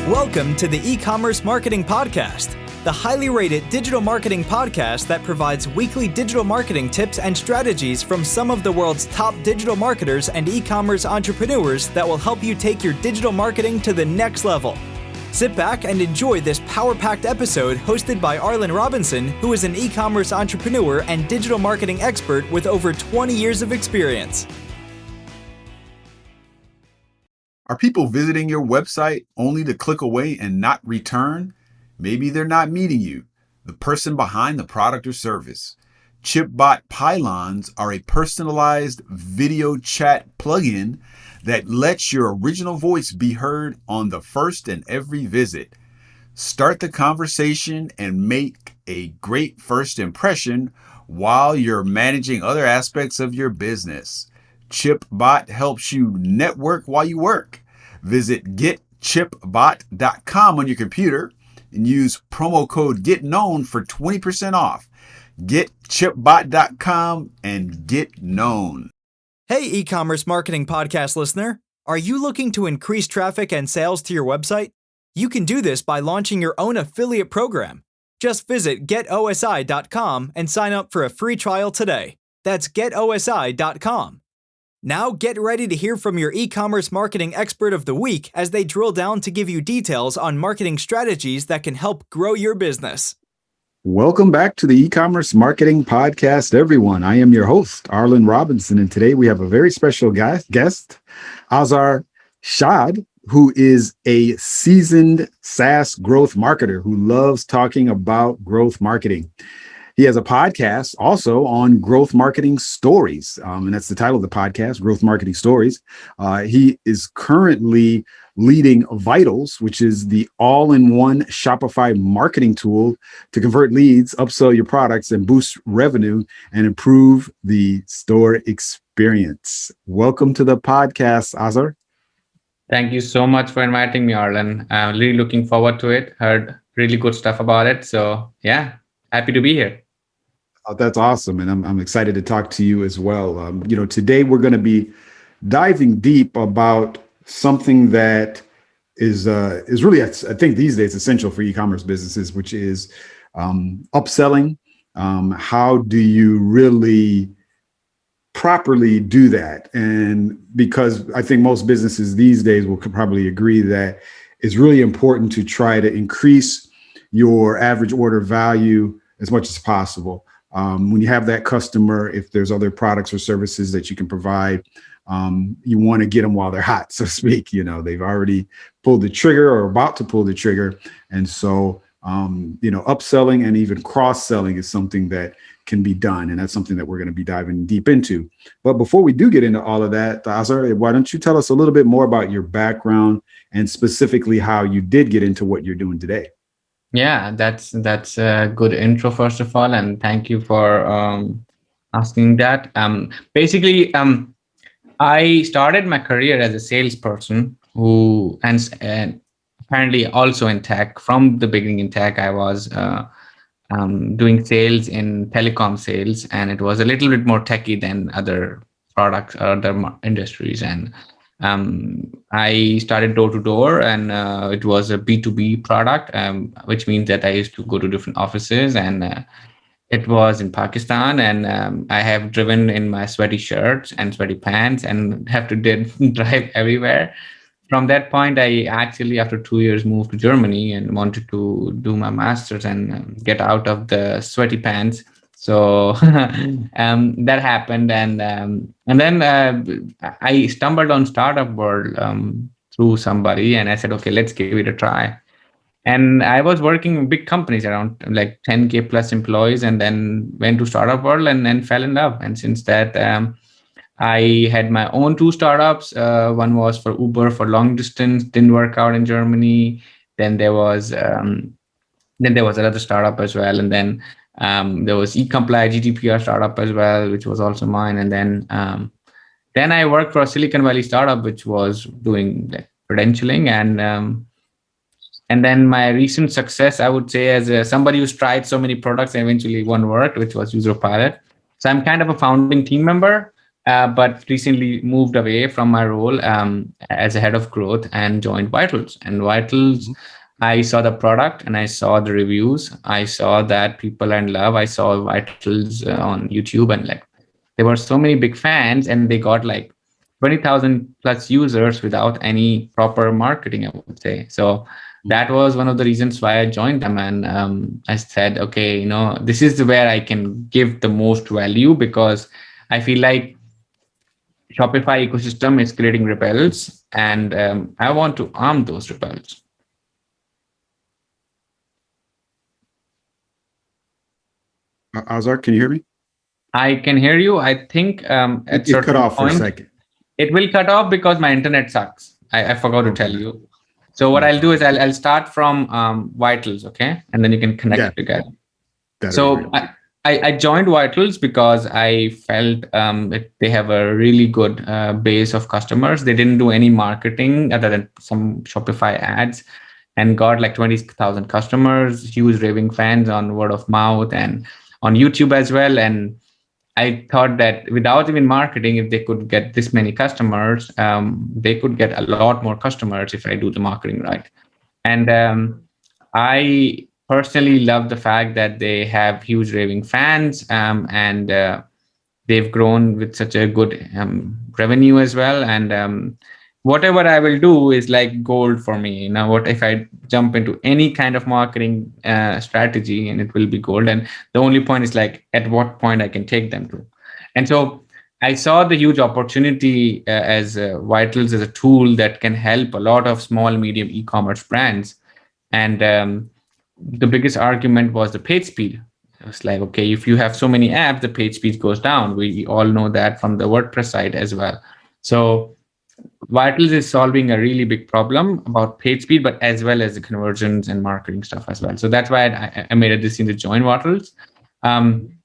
Welcome to the Ecommerce Marketing Podcast, the highly rated digital marketing podcast that provides weekly digital marketing tips and strategies from some of the world's top digital marketers and e-commerce entrepreneurs that will help you take your digital marketing to the next level. Sit back and enjoy this power-packed episode hosted by Arlen Robinson, who is an e-commerce entrepreneur and digital marketing expert with over 20 years of experience. Are people visiting your website only to click away and not return? Maybe they're not meeting you, the person behind the product or service. ChipBot Pylons are a personalized video chat plugin that lets your original voice be heard on the first and every visit. Start the conversation and make a great first impression while you're managing other aspects of your business. ChipBot helps you network while you work. Visit getchipbot.com on your computer and use promo code GETKNOWN for 20% off. Getchipbot.com and get known. Hey, e-commerce marketing podcast listener. Are you looking to increase traffic and sales to your website? You can do this by launching your own affiliate program. Just visit getosi.com and sign up for a free trial today. That's getosi.com. Now get ready to hear from your e-commerce marketing expert of the week as they drill down to give you details on marketing strategies that can help grow your business. Welcome back to the E-commerce Marketing Podcast, everyone. I am your host, Arlen Robinson, and today we have a very special guest, Aazar Shad, who is a seasoned SaaS growth marketer who loves talking about growth marketing. He has a podcast also on growth marketing stories, and that's the title of the podcast, Growth Marketing Stories. He is currently leading Vitals, which is the all-in-one Shopify marketing tool to convert leads, upsell your products, and boost revenue and improve the store experience. Welcome to the podcast, Aazar. Thank you so much for inviting me, Arlen. I'm really looking forward to it. Heard really good stuff about it. So yeah, happy to be here. Oh, that's awesome. And I'm excited to talk to you as well. Today we're going to be diving deep about something that is really, I think these days, essential for e-commerce businesses, which is upselling. How do you really properly do that? And because I think most businesses these days will probably agree that it's really important to try to increase your average order value as much as possible. When you have that customer, if there's other products or services that you can provide, you want to get them while they're hot, so to speak. They've already pulled the trigger or about to pull the trigger. And so, upselling and even cross-selling is something that can be done. And that's something that we're going to be diving deep into. But before we do get into all of that, Aazar, why don't you tell us a little bit more about your background and specifically how you did get into what you're doing today? Yeah, that's a good intro, first of all, and thank you for asking that. Basically, I started my career as a salesperson and apparently also in tech. From the beginning in tech, I was doing sales in telecom sales, and it was a little bit more techy than other products or other industries. And I started door to door, and it was a B2B product, which means that I used to go to different offices, and it was in Pakistan. And I have driven in my sweaty shirts and sweaty pants and have to drive everywhere. From that point, I actually, after 2 years, moved to Germany and wanted to do my master's and get out of the sweaty pants. So that happened, and then I stumbled on Startup World through somebody, and I said, okay, let's give it a try. And I was working in big companies around like 10K plus employees, and then went to Startup World and then fell in love. And since that, I had my own 2 startups. One was for Uber for long distance, didn't work out in Germany. Then there was another startup as well, and then there was eComply GDPR startup as well, which was also mine. And then I worked for a Silicon Valley startup, which was doing credentialing. And then my recent success, I would say, as somebody who's tried so many products and eventually one worked, which was User Pilot. So I'm kind of a founding team member. but recently moved away from my role as a head of growth and joined Vitals. And Vitals, I saw the product and I saw the reviews. I saw that people are in love. I saw Vitals on YouTube, and like there were so many big fans, and they got like 20,000 plus users without any proper marketing, I would say. So that was one of the reasons why I joined them. And I said, okay, this is where I can give the most value, because I feel like Shopify ecosystem is creating rebels, and I want to arm those rebels. Azar, can you hear me? I can hear you. I think at It cut certain off for a point, second. it will cut off because my internet sucks. I forgot to tell Okay. you. So what No I'll do is problem. I'll start from Vitals, okay, and then you can Yeah, connect together. that'd be So great. I joined Vitals because I felt they have a really good base of customers. They didn't do any marketing other than some Shopify ads, and got like 20,000 customers, huge raving fans on word of mouth and on YouTube as well. And I thought that without even marketing, if they could get this many customers, they could get a lot more customers if I do the marketing right. And I personally love the fact that they have huge raving fans, and they've grown with such a good revenue as well. And whatever I will do is like gold for me. Now, what if I jump into any kind of marketing strategy, and it will be gold? And the only point is like at what point I can take them to. And so I saw the huge opportunity as Vitals as a tool that can help a lot of small, medium e-commerce brands. And the biggest argument was the page speed. It's like, okay, if you have so many apps, the page speed goes down. We all know that from the WordPress side as well. So Vitals is solving a really big problem about page speed, but as well as the conversions and marketing stuff as well. So that's why I made a decision to join Vitals. Um,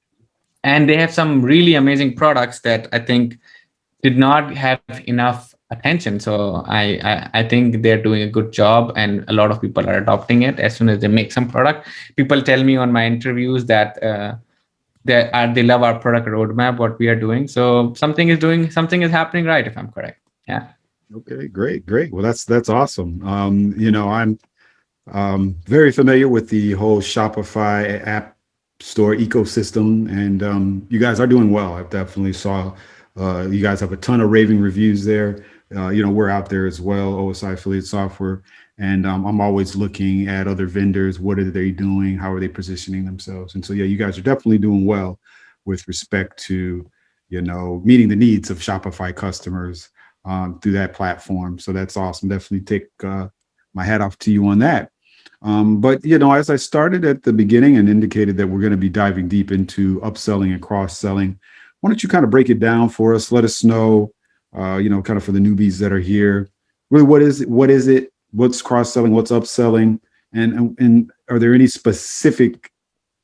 and they have some really amazing products that I think did not have enough attention. So I think they're doing a good job, and a lot of people are adopting it. As soon as they make some product, people tell me on my interviews that they love our product roadmap, what we are doing. So something is happening right, if I'm correct. Yeah. Okay, great. Well, that's awesome. I'm very familiar with the whole Shopify app store ecosystem, and you guys are doing well. I've definitely saw you guys have a ton of raving reviews there. We're out there as well, OSI Affiliate Software, and I'm always looking at other vendors. What are they doing? How are they positioning themselves? And so, yeah, you guys are definitely doing well with respect to, meeting the needs of Shopify customers through that platform. So that's awesome. Definitely take my hat off to you on that. But as I started at the beginning and indicated that we're going to be diving deep into upselling and cross-selling, why don't you kind of break it down for us? Let us know, kind of for the newbies that are here, really what is it? What's cross-selling? What's upselling? And are there any specific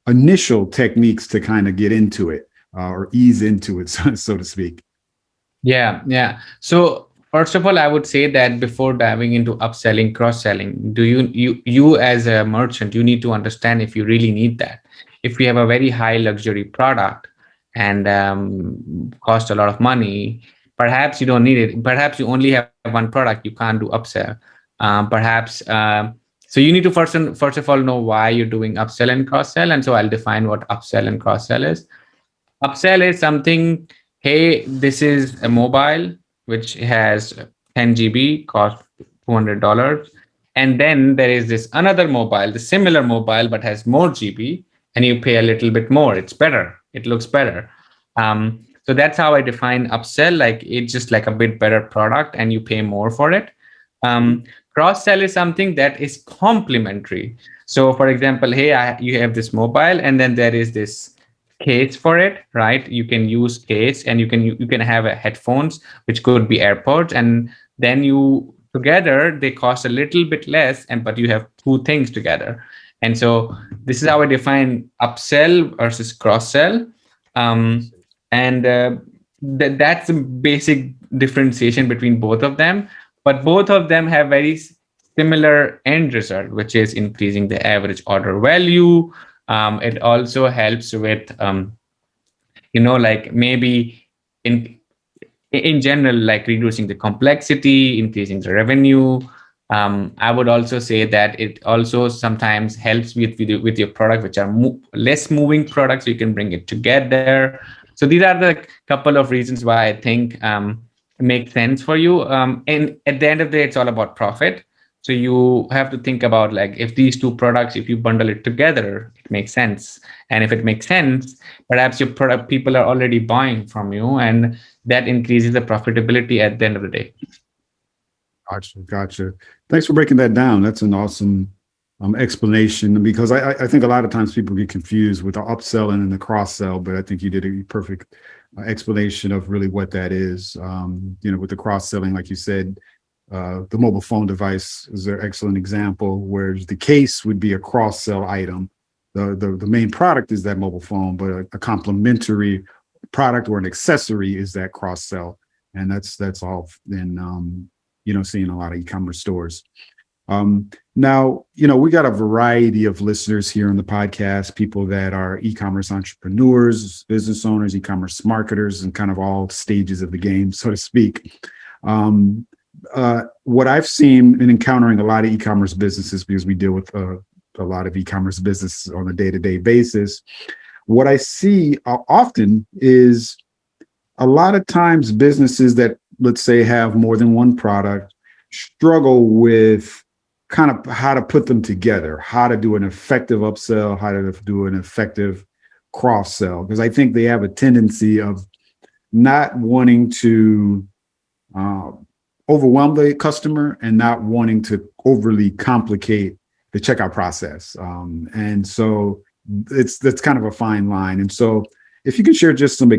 initial techniques to kind of get into it or ease into it, so to speak? Yeah. So first of all, I would say that before diving into upselling, cross-selling, you as a merchant, you need to understand if you really need that. If you have a very high luxury product and cost a lot of money, perhaps you don't need it. Perhaps you only have one product, you can't do upsell. Perhaps so you need to first of all know why you're doing upsell and cross-sell. And so I'll define what upsell and cross-sell is. Upsell is something, hey, this is a mobile which has 10 GB, cost $200. And then there is this another mobile, the similar mobile, but has more GB, and you pay a little bit more. It's better. It looks better. So that's how I define upsell. Like it's just like a bit better product and you pay more for it. Cross sell is something that is complementary. So for example, hey, you have this mobile, and then there is this case for it, right? You can use case, and you can have a headphones, which could be AirPods, and then you together they cost a little bit less, and but you have two things together. And so this is how I define upsell versus cross sell. And that's the basic differentiation between both of them. But both of them have very similar end result, which is increasing the average order value. It also helps with, like maybe in general, like reducing the complexity, increasing the revenue. I would also say that it also sometimes helps with your product, which are less moving products. You can bring it together. So these are the couple of reasons why I think it makes sense for you. And at the end of the day, it's all about profit. So you have to think about, like, if these two products, if you bundle it together, it makes sense. And if it makes sense, perhaps your product people are already buying from you, and that increases the profitability at the end of the day. Gotcha. Thanks for breaking that down. That's an awesome explanation, because I think a lot of times people get confused with the upsell and the cross sell, but I think you did a perfect explanation of really what that is. With the cross selling, like you said, the mobile phone device is an excellent example, whereas the case would be a cross sell item. The main product is that mobile phone, but a complementary product or an accessory is that cross sell, and that's all in seeing a lot of e-commerce stores. Now, we got a variety of listeners here on the podcast, people that are e-commerce entrepreneurs, business owners, e-commerce marketers, and kind of all stages of the game, so to speak. What I've seen in encountering a lot of e-commerce businesses, because we deal with a lot of e-commerce businesses on a day-to-day basis, what I see often is a lot of times businesses that, let's say, have more than one product struggle with kind of how to put them together, how to do an effective upsell, how to do an effective cross sell, because I think they have a tendency of not wanting to overwhelm the customer and not wanting to overly complicate the checkout process. And so that's kind of a fine line. And so if you could share just some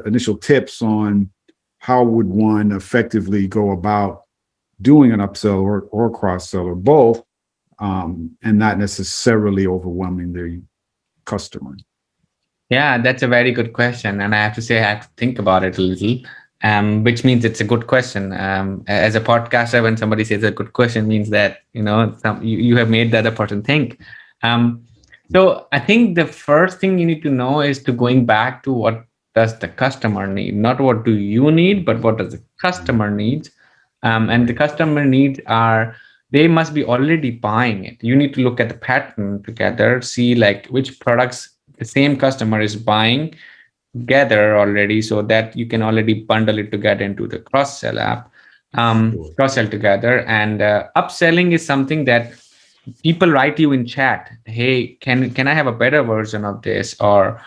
initial tips on how would one effectively go about doing an upsell or cross sell or both, and not necessarily overwhelming the customer. Yeah, that's a very good question. And I have to say, I have to think about it a little, which means it's a good question. As a podcaster, when somebody says a good question, means that, you have made the other person think. So I think the first thing you need to know is to going back to what does the customer need, not what do you need, but what does the customer need. And the customer needs they must be already buying it. You need to look at the pattern together, see like which products the same customer is buying together already, so that you can already bundle it together into the cross-sell app, cross-sell together. And upselling is something that people write you in chat, hey, can I have a better version of this? Or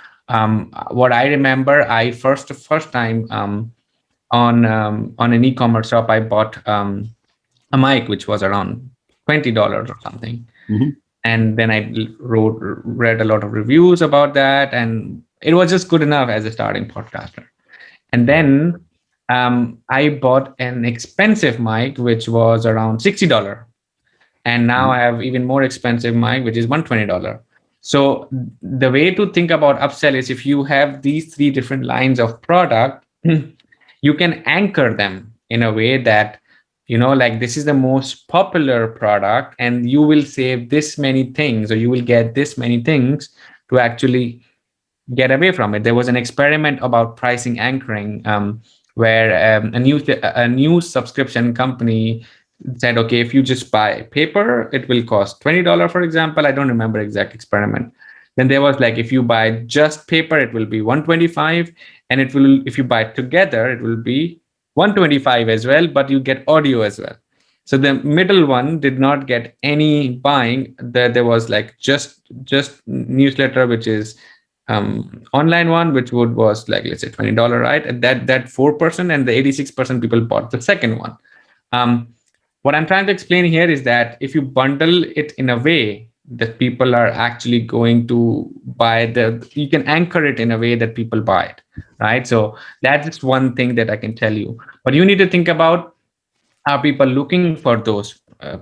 what I remember, I first time on an e-commerce shop, I bought a mic which was around $20 or something. Mm-hmm. And then I read a lot of reviews about that, and it was just good enough as a starting podcaster. And then I bought an expensive mic which was around $60, and now I have even more expensive mic which is $120. So the way to think about upsell is, if you have these three different lines of product, you can anchor them in a way that, like, this is the most popular product and you will save this many things, or you will get this many things to actually get away from it. There was an experiment about pricing anchoring, where a new subscription company said, okay, if you just buy paper, it will cost $20, for example. I don't remember exact experiment. Then there was like, if you buy just paper, it will be $125, and if you buy it together, it will be $125 as well, but you get audio as well. So the middle one did not get any buying. There was like just newsletter, which is online one, which was like, let's say $20, right? And that 4%, and the 86% people bought the second one. What I'm trying to explain here is that if you bundle it in a way that people are actually going to buy you can anchor it in a way that people buy it, right? So that's just one thing that I can tell you. But you need to think about, are people looking for those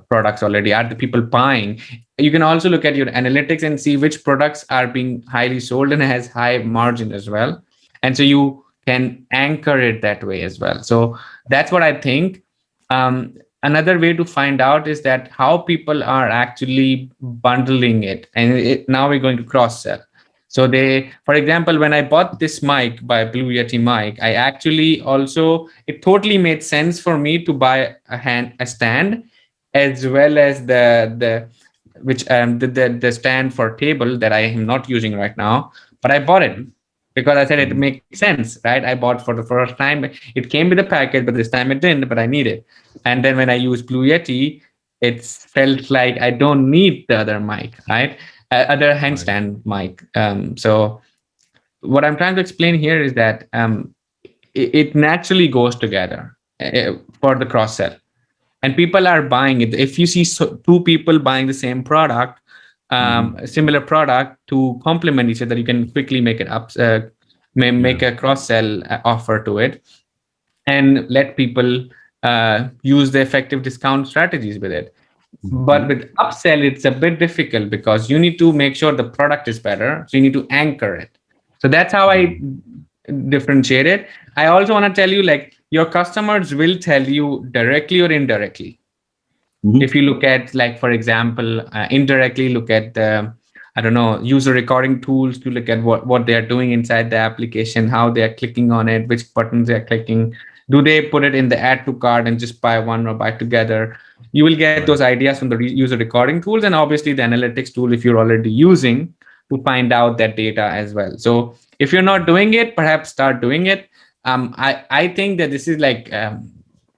products already? Are the people buying? You can also look at your analytics and see which products are being highly sold and has high margin as well. And so you can anchor it that way as well. So that's what I think. Another way to find out is that how people are actually bundling it. And now we're going to cross sell. So for example, when I bought this mic by Blue Yeti mic, I actually also, it totally made sense for me to buy a stand, as well as the stand for table that I am not using right now, but I bought it because I said it makes sense, right? I bought for the first time. It came with a package, but this time it didn't, but I need it. And then when I used Blue Yeti, it felt like I don't need the other mic, right? Other handstand mic. So what I'm trying to explain here is that it naturally goes together for the cross sell, and people are buying it. If you see two people buying the same product, a similar product, to complement each other, you can quickly make it up, make a cross sell offer to it, and let people use the effective discount strategies with it. But with upsell, it's a bit difficult because you need to make sure the product is better. So you need to anchor it. So that's how I differentiate it. I also want to tell you, like, your customers will tell you directly or indirectly. If you look at, like, for example, indirectly, look at the, I don't know, user recording tools to look at what they are doing inside the application, how they are clicking on it, which buttons they are clicking. Do they put it in the add to cart and just buy one or buy together? You will get those ideas from the user recording tools, and obviously the analytics tool if you're already using, to find out that data as well. So if you're not doing it, perhaps start doing it. I think that this is like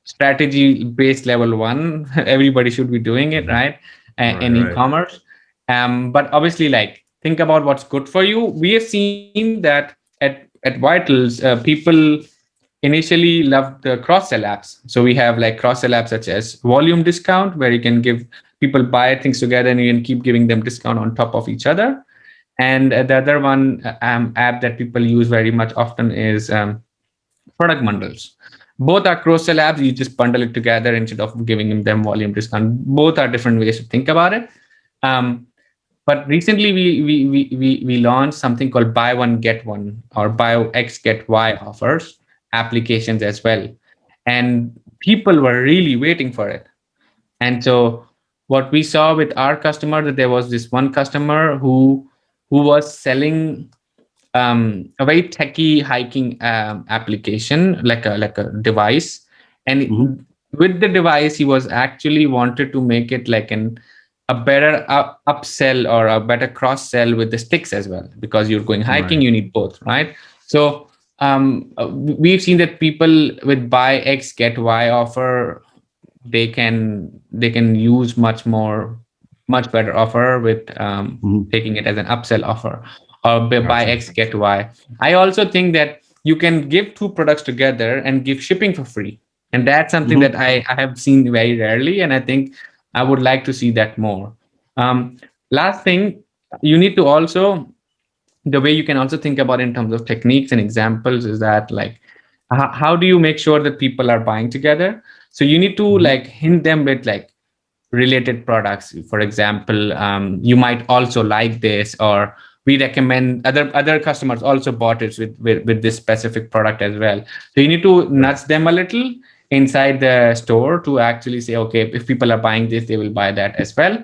strategy based level 1. Everybody should be doing it, right? In e-commerce. But obviously, like, think about what's good for you. We have seen that at Vitals, people initially loved the cross-sell apps. So we have like cross-sell apps such as volume discount, where you can give people buy things together and you can keep giving them discount on top of each other. And the other one app that people use very much often is product bundles. Both are cross-sell apps. You just bundle it together instead of giving them volume discount. Both are different ways to think about it. But recently we launched something called buy one get one, or buy X get Y offers applications as well, and people were really waiting for it. And so what we saw with our customer, that there was this one customer who was selling a very techy hiking application, like a device, and with the device he was actually wanted to make it like a better upsell or a better cross sell with the sticks as well, because you're going hiking, you need both, right? So we've seen that people with buy X get Y offer, they can use much better offer with taking it as an upsell offer, or buy X get Y. I also think that you can give two products together and give shipping for free, and that's something that I have seen very rarely, and I think I would like to see that more. Last thing, you need to also, the way you can also think about in terms of techniques and examples is that, like, how do you make sure that people are buying together? So you need to like hint them with like related products. For example, you might also like this, or we recommend other customers also bought it with this specific product as well. So you need to nudge them a little inside the store to actually say, okay, if people are buying this, they will buy that as well.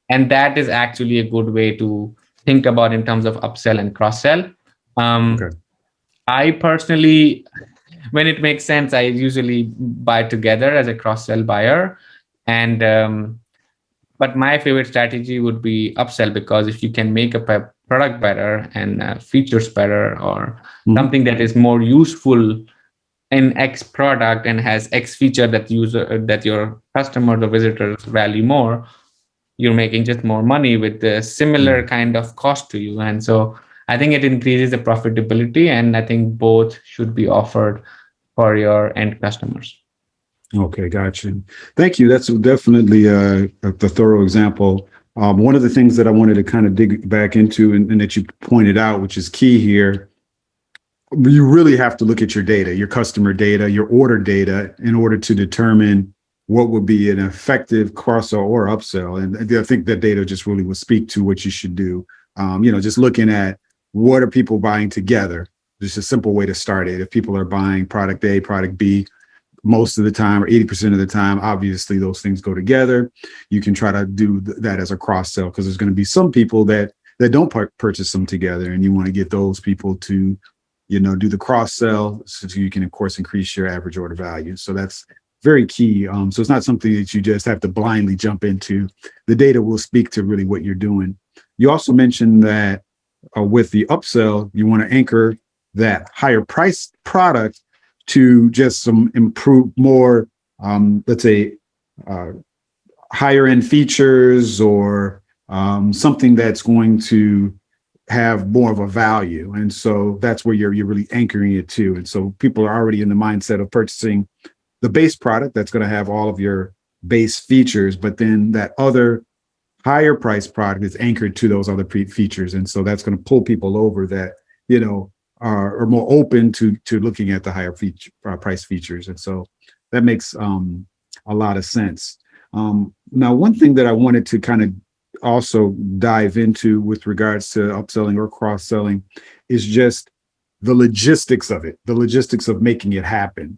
And that is actually a good way to think about in terms of upsell and cross sell. I personally, when it makes sense, I usually buy together as a cross sell buyer. And but my favorite strategy would be upsell, because if you can make a product better and features better, or something that is more useful in X product and has X feature that your customers or visitors value more, you're making just more money with the similar kind of cost to you. And so I think it increases the profitability, and I think both should be offered for your end customers. Okay, gotcha. Thank you. That's definitely a thorough example. One of the things that I wanted to kind of dig back into, and that you pointed out, which is key here, you really have to look at your data, your customer data, your order data, in order to determine what would be an effective cross-sell or upsell. And I think that data just really will speak to what you should do. Just looking at what are people buying together, just a simple way to start it. If people are buying product A, product B, most of the time, or 80% of the time, obviously those things go together. You can try to do that as a cross-sell, because there's going to be some people that that don't purchase them together, and you want to get those people to, do the cross sell, so you can of course increase your average order value. So that's very key. So it's not something that you just have to blindly jump into. The data will speak to really what you're doing. You also mentioned that with the upsell, you want to anchor that higher priced product to just some improve more, let's say, higher end features, or something that's going to have more of a value. And so that's where you're really anchoring it to. And so people are already in the mindset of purchasing the base product that's going to have all of your base features, but then that other higher price product is anchored to those other features. And so that's going to pull people over that, are more open to looking at the higher price features. And so that makes a lot of sense. Now, one thing that I wanted to kind of also dive into with regards to upselling or cross-selling is just the logistics of it, the logistics of making it happen.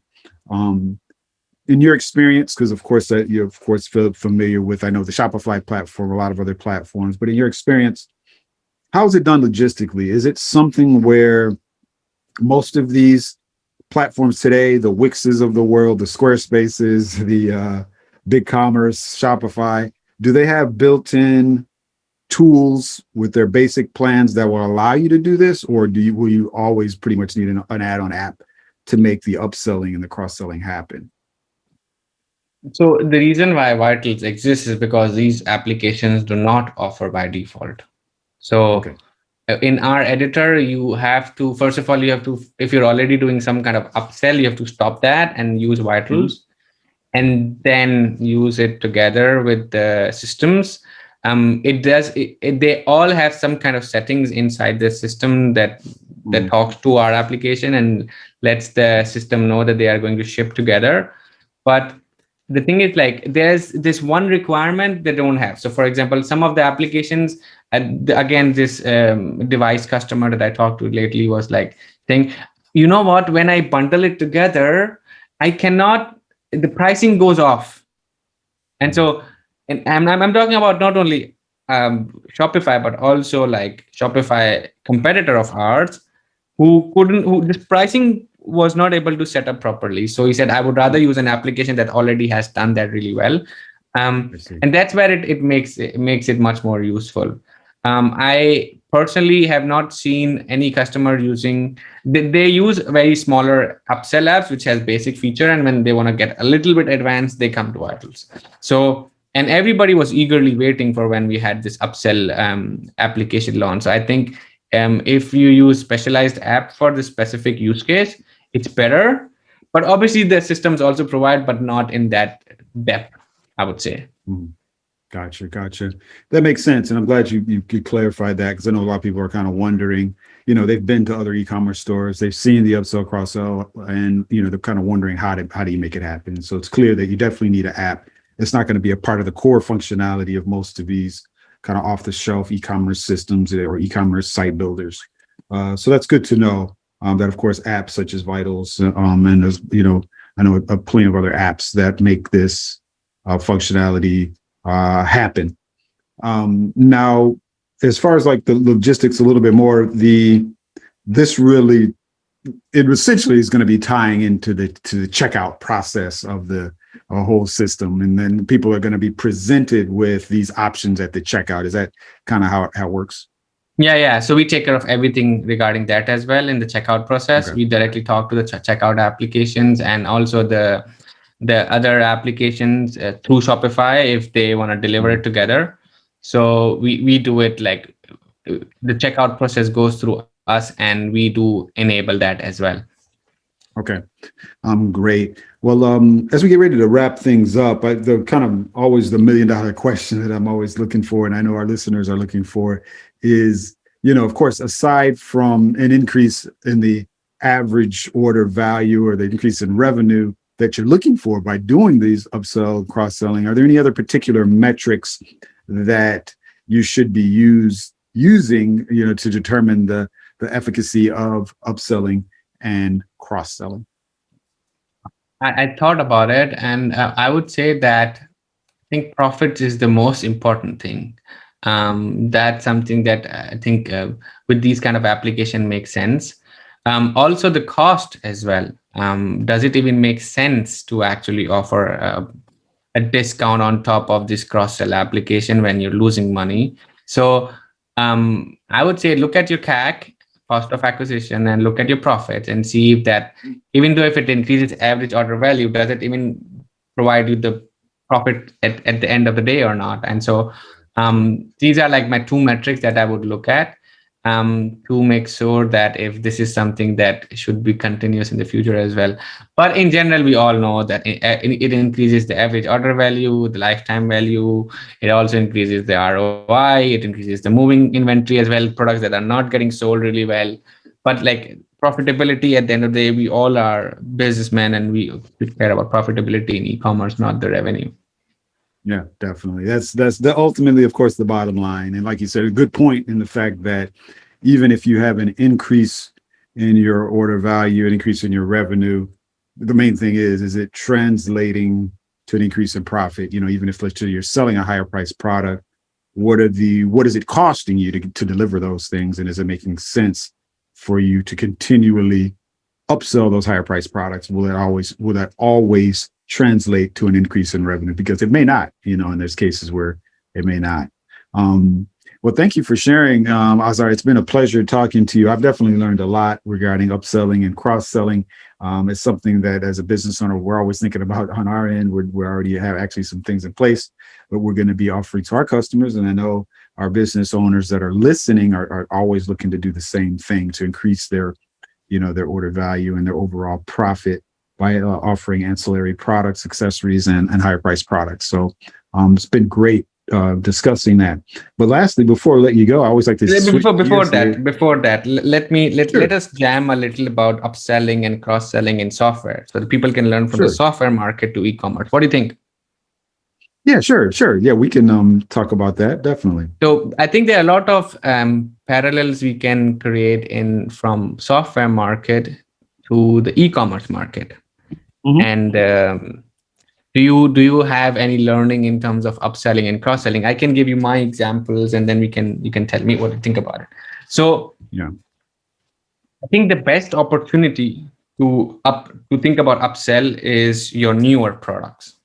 In your experience, because of course you're of course familiar with, I know, the Shopify platform, a lot of other platforms, but in your experience, how is it done logistically? Is it something where most of these platforms today, the Wixes of the world, the Squarespaces, the BigCommerce, Shopify, do they have built-in tools with their basic plans that will allow you to do this, or will you always pretty much need an add-on app to make the upselling and the cross-selling happen? So the reason why Vitals exists is because these applications do not offer by default. So in our editor, you have to, first of all, if you're already doing some kind of upsell, you have to stop that and use Vitals, and then use it together with the systems. They all have some kind of settings inside the system that talks to our application and lets the system know that they are going to ship together. But the thing is, like, there's this one requirement they don't have. So for example, some of the applications, again, this device customer that I talked to lately was like saying, you know what, when I bundle it together, the pricing goes off. And so, and I'm talking about not only Shopify, but also like Shopify competitor of ours, who this pricing was not able to set up properly. So he said, I would rather use an application that already has done that really well. And that's where it makes it much more useful. I personally have not seen any customer using, they use very smaller upsell apps, which has basic feature. And when they want to get a little bit advanced, they come to Vitals. So, and everybody was eagerly waiting for when we had this upsell application launch. So I think if you use specialized app for the specific use case, it's better. But obviously the systems also provide, but not in that depth, I would say. Gotcha. That makes sense. And I'm glad you could clarify that, because I know a lot of people are kind of wondering, they've been to other e-commerce stores, they've seen the upsell, cross-sell, and, they're kind of wondering how do you make it happen? So it's clear that you definitely need an app. It's not going to be a part of the core functionality of most of these kind of off-the-shelf e-commerce systems or e-commerce site builders. So that's good to know. That of course apps such as Vitals and there's I know plenty of other apps that make this functionality happen. Now, as far as like the logistics a little bit more, it essentially is going to be tying into the checkout process of the whole system, and then people are going to be presented with these options at the checkout. Is that kind of how it works? Yeah. So we take care of everything regarding that as well in the checkout process. Okay. We directly talk to the checkout applications and also the other applications through Shopify if they want to deliver it together. So we do it like the checkout process goes through us, and we do enable that as well. Okay, great. Well, as we get ready to wrap things up, the kind of always the $1 million question that I'm always looking for, and I know our listeners are looking for, is, of course, aside from an increase in the average order value or the increase in revenue that you're looking for by doing these upsell, cross-selling, are there any other particular metrics that you should be using, to determine the efficacy of upselling and cross-selling? I thought about it, and I would say that I think profit is the most important thing. That's something that I think with these kind of application makes sense. Also the cost as well. Does it even make sense to actually offer a discount on top of this cross-sell application when you're losing money? So I would say look at your CAC, cost of acquisition, and look at your profits and see if that, even though if it increases average order value, does it even provide you the profit at the end of the day or not? And so these are like my two metrics that I would look at to make sure that if this is something that should be continuous in the future as well. But in general, we all know that it increases the average order value, the lifetime value. It also increases the ROI. It increases the moving inventory as well, products that are not getting sold really well. But like profitability, at the end of the day, we all are businessmen and we care about profitability in e-commerce, not the revenue. Yeah, definitely. That's the ultimately, of course, the bottom line. And like you said, a good point in the fact that even if you have an increase in your order value, an increase in your revenue, the main thing is it translating to an increase in profit? Even if let's say you're selling a higher priced product, what is it costing you to deliver those things? And is it making sense for you to continually upsell those higher priced products? Will that always translate to an increase in revenue? Because it may not, and there's cases where it may not. Well, thank you for sharing, Aazar. It's been a pleasure talking to you. I've definitely learned a lot regarding upselling and cross-selling. It's something that as a business owner, we're always thinking about on our end. We already have actually some things in place, but we're going to be offering to our customers. And I know our business owners that are listening are always looking to do the same thing to increase their order value and their overall profit by offering ancillary products, accessories, and higher priced products. So it's been great discussing that. But lastly, before I let you go, I always like to before that, let us jam a little about upselling and cross-selling in software so that people can learn from the software market to e-commerce. What do you think? Yeah, sure. Yeah, we can talk about that, definitely. So I think there are a lot of parallels we can create from software market to the e-commerce market. Mm-hmm. And do you have any learning in terms of upselling and cross-selling? I can give you my examples, and then you can tell me what you think about it. So yeah, I think the best opportunity to think about upsell is your newer products.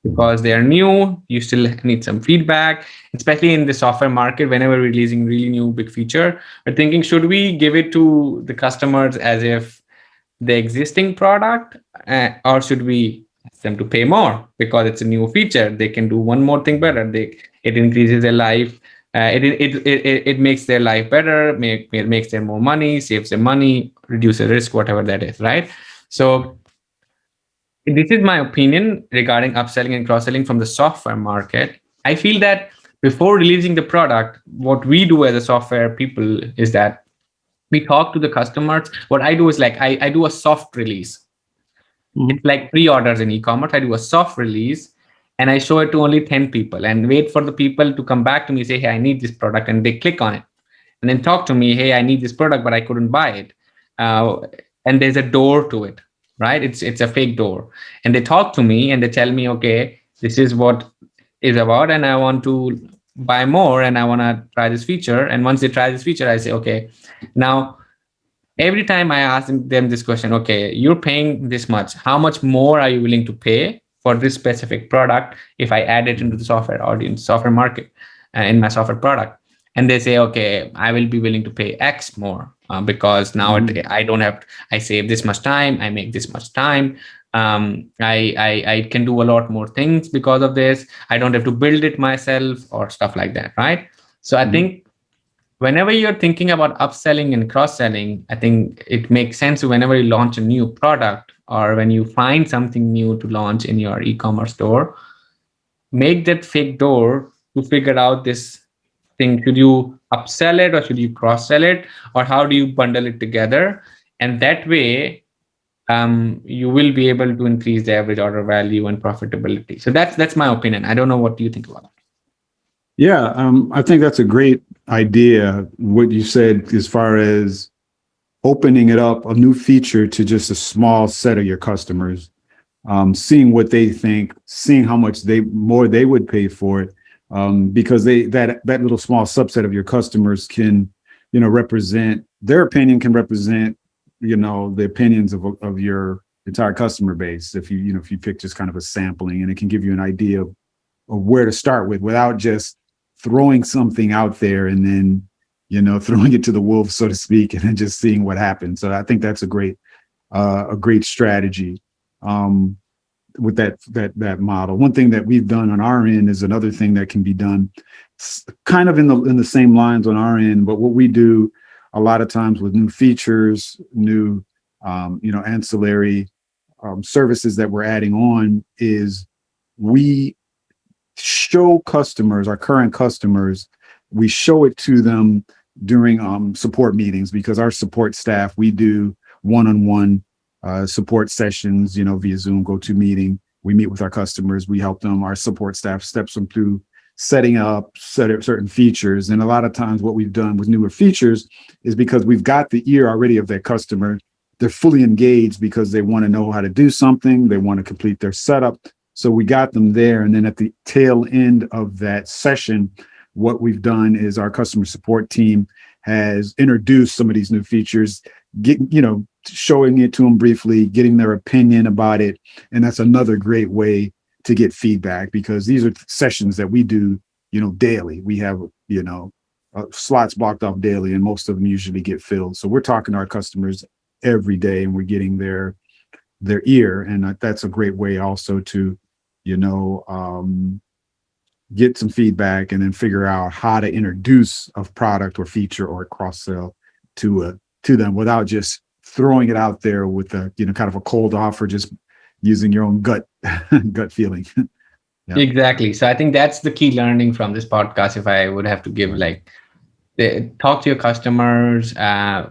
Because they are new, you still need some feedback, especially in the software market. Whenever we're releasing really new big feature, we're thinking, should we give it to the customers as if the existing product, or should we ask them to pay more because it's a new feature? They can do one more thing better. It increases their life. It makes their life better. Makes them more money, saves them money, reduces risk, whatever that is, right? So this is my opinion regarding upselling and cross-selling from the software market. I feel that before releasing the product, what we do as a software people is that we talk to the customers. What I do is like I do a soft release. Mm-hmm. It's like pre-orders in e-commerce. I do a soft release and I show it to only 10 people and wait for the people to come back to me, say, hey, I need this product, and they click on it and then talk to me, hey, I need this product, but I couldn't buy it. And there's a door to it. Right? It's a fake door. And they talk to me and they tell me, okay, this is what it's about, and I want to buy more and I want to try this feature. And once they try this feature, I say, okay, now every time I ask them this question, okay, you're paying this much. How much more are you willing to pay for this specific product if I add it into the software audience, software market, in my software product? And they say, okay, I will be willing to pay X more because now I don't have, I save this much time, I make this much time. I can do a lot more things because of this. I don't have to build it myself or stuff like that, right? So I think whenever you're thinking about upselling and cross-selling, I think it makes sense whenever you launch a new product or when you find something new to launch in your e-commerce store, make that fake door to figure out this thing. Should you upsell it or should you cross-sell it, or how do you bundle it together? And that way, you will be able to increase the average order value and profitability. So that's my opinion. I don't know, what do you think about it? Yeah, I think that's a great idea. What you said as far as opening it up, a new feature to just a small set of your customers, seeing what they think, seeing how much more they would pay for it, because that little small subset of your customers can, represent their opinion, can represent, the opinions of your entire customer base. If you pick just kind of a sampling, and it can give you an idea of where to start with without just throwing something out there and then, throwing it to the wolves, so to speak, and then just seeing what happens. So I think that's a great strategy. With that model. One thing that we've done on our end is another thing that can be done kind of in the same lines on our end, but what we do a lot of times with new features, new ancillary services that we're adding on, is we show customers, our current customers, we show it to them during support meetings, because our support staff, we do one-on-one support sessions, via Zoom, GoToMeeting. We meet with our customers. We help them. Our support staff steps them through setting up certain features. And a lot of times what we've done with newer features is because we've got the ear already of their customer. They're fully engaged because they want to know how to do something. They want to complete their setup. So we got them there. And then at the tail end of that session, what we've done is our customer support team has introduced some of these new features, showing it to them briefly, getting their opinion about it. And that's another great way to get feedback, because these are sessions that we do, daily. We have, slots blocked off daily, and most of them usually get filled. So we're talking to our customers every day, and we're getting their ear. And that's a great way also to, get some feedback and then figure out how to introduce a product or feature or a cross sell to them without just throwing it out there with a kind of a cold offer, just using your own gut feeling. Yeah. Exactly. So I think that's the key learning from this podcast. If I would have to give, talk to your customers,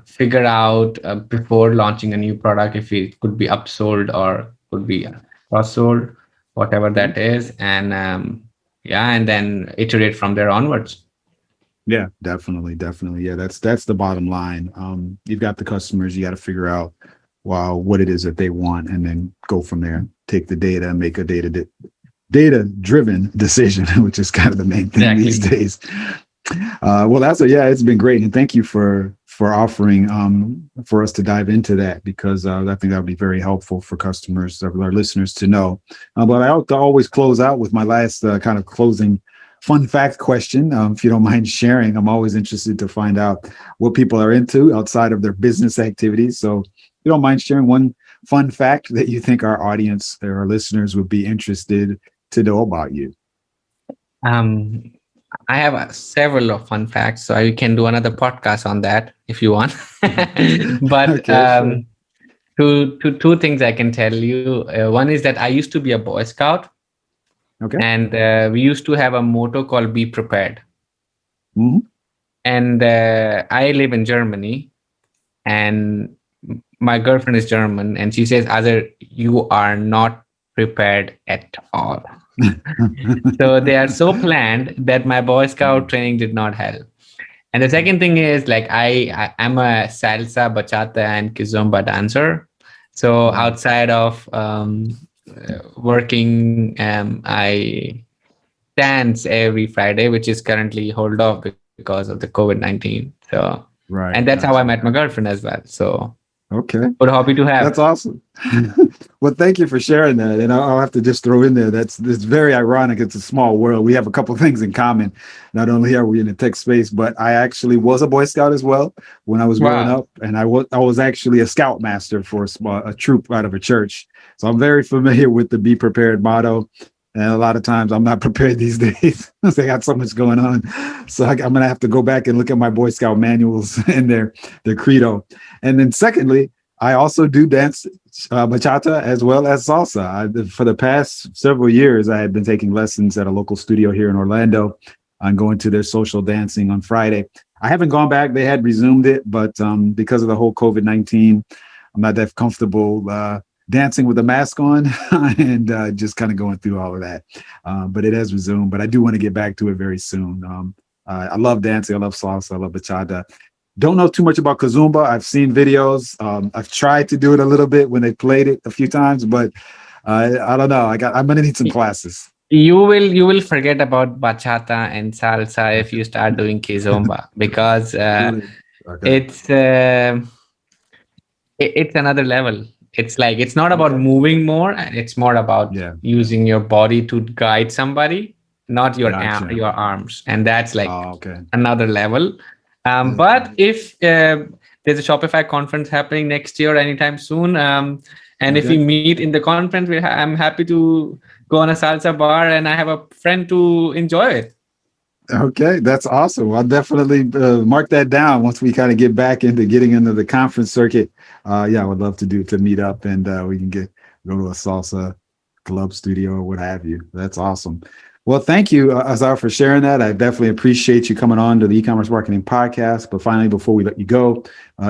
figure out before launching a new product if it could be upsold or could be cross-sold, whatever that is, and and then iterate from there onwards. Yeah, definitely. Yeah, that's the bottom line. You've got the customers. You got to figure out what it is that they want, and then go from there. Take the data and make a data-driven decision, which is kind of the main thing these days. It's been great, and thank you for offering for us to dive into that, because I think that would be very helpful for customers, our listeners, to know. But I always close out with my last kind of closing fun fact question. If you don't mind sharing, I'm always interested to find out what people are into outside of their business activities. So if you don't mind sharing one fun fact that you think our audience or our listeners would be interested to know about you. I have several of fun facts, so you can do another podcast on that if you want. But Okay, sure. two things I can tell you. One is that I used to be a Boy Scout. Okay. And we used to have a motto called "Be Prepared." Mm-hmm. And I live in Germany, and my girlfriend is German, and she says, "Aazar, you are not prepared at all." So they are so planned that my Boy Scout training did not help. And the second thing is, I'm a salsa, bachata, and kizomba dancer. So outside of working, I dance every Friday, which is currently hold off because of the COVID-19. So, Right. and that's how I met my girlfriend as well. So, Okay. good hobby to have. That's awesome. Well, thank you for sharing that. And I'll have to just throw in there, it's very ironic. It's a small world. We have a couple of things in common. Not only are we in the tech space, but I actually was a Boy Scout as well when I was growing up. And I was actually a scoutmaster for a troop out of a church. So I'm very familiar with the Be Prepared motto. And a lot of times I'm not prepared these days because I got so much going on. So I'm going to have to go back and look at my Boy Scout manuals and their credo. And then secondly, I also do dance bachata as well as salsa. For the past several years, I had been taking lessons at a local studio here in Orlando. I'm going to their social dancing on Friday. I haven't gone back. They had resumed it, but because of the whole COVID-19, I'm not that comfortable dancing with a mask on and just kind of going through all of that. But it has resumed, but I do want to get back to it very soon. I love dancing. I love salsa. I love bachata. Don't know too much about kizomba. I've seen videos. I've tried to do it a little bit when they played it a few times, but I don't know. I'm going to need some classes. You will forget about bachata and salsa if you start doing kizomba, because Really? Okay. it's uh, it's another level. It's like, it's not about Okay. moving more, and it's more about Yeah. using your body to guide somebody, not Gotcha. your arms, and that's like Oh, okay. another level. But if there's a Shopify conference happening next year anytime soon, and if we Okay. meet in the conference, I'm happy to go on a salsa bar, and I have a friend to enjoy it. Okay, that's awesome. I'll definitely mark that down once we kind of get back into getting into the conference circuit. Yeah, I would love to meet up and we can go to a salsa club studio or what have you. That's awesome. Well, thank you, Aazar, for sharing that. I definitely appreciate you coming on to the E-commerce Marketing Podcast. But finally, before we let you go,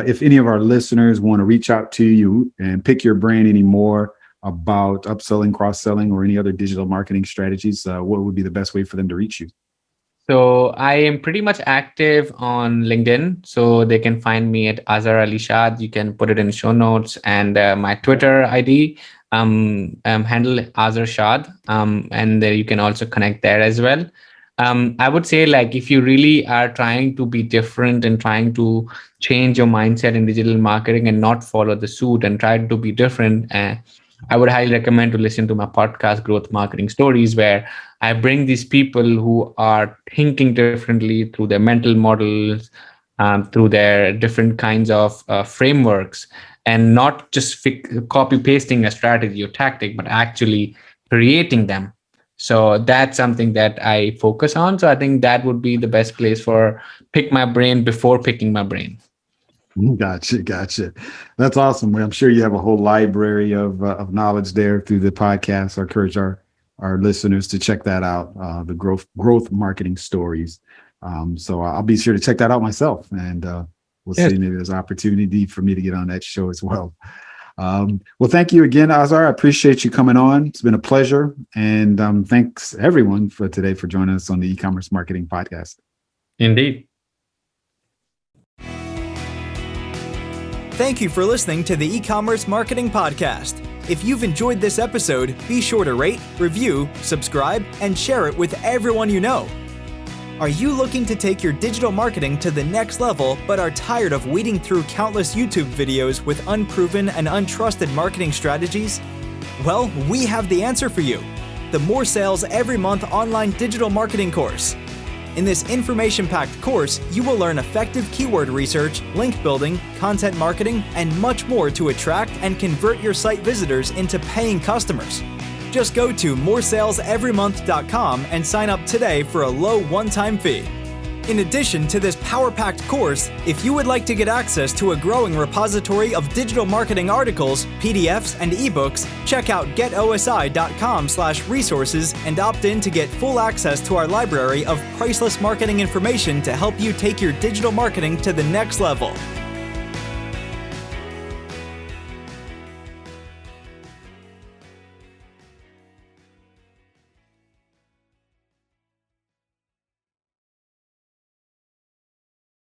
if any of our listeners want to reach out to you and pick your brain any more about upselling, cross-selling, or any other digital marketing strategies, what would be the best way for them to reach you? So I am pretty much active on LinkedIn, so they can find me at Aazar Ali Shad. You can put it in show notes, and my Twitter ID handle Aazar Shad, and there you can also connect there as well. I would say, like, if you really are trying to be different and trying to change your mindset in digital marketing and not follow the suit and try to be different, I would highly recommend to listen to my podcast, Growth Marketing Stories, where I bring these people who are thinking differently through their mental models, through their different kinds of frameworks, and not just copy pasting a strategy or tactic, but actually creating them. So that's something that I focus on. So I think that would be the best place for pick my brain before picking my brain. Gotcha, gotcha. That's awesome. Well, I'm sure you have a whole library of knowledge there through the podcast. I encourage our listeners to check that out. The growth marketing stories. So I'll be sure to check that out myself, and we'll Yes, see. Maybe there's opportunity for me to get on that show as well. Well, thank you again, Aazar. I appreciate you coming on. It's been a pleasure, and thanks everyone for today for joining us on the E-commerce Marketing Podcast. indeed. Thank you for listening to the E-commerce Marketing Podcast. If you've enjoyed this episode, be sure to rate, review, subscribe, and share it with everyone you know. Are you looking to take your digital marketing to the next level but are tired of weeding through countless YouTube videos with unproven and untrusted marketing strategies? Well, we have the answer for you. The More Sales Every Month online digital marketing course. In this information-packed course, you will learn effective keyword research, link building, content marketing, and much more to attract and convert your site visitors into paying customers. Just go to moresaleseverymonth.com and sign up today for a low one-time fee. In addition to this power-packed course, if you would like to get access to a growing repository of digital marketing articles, PDFs, and ebooks, check out getosi.com/resources and opt in to get full access to our library of priceless marketing information to help you take your digital marketing to the next level.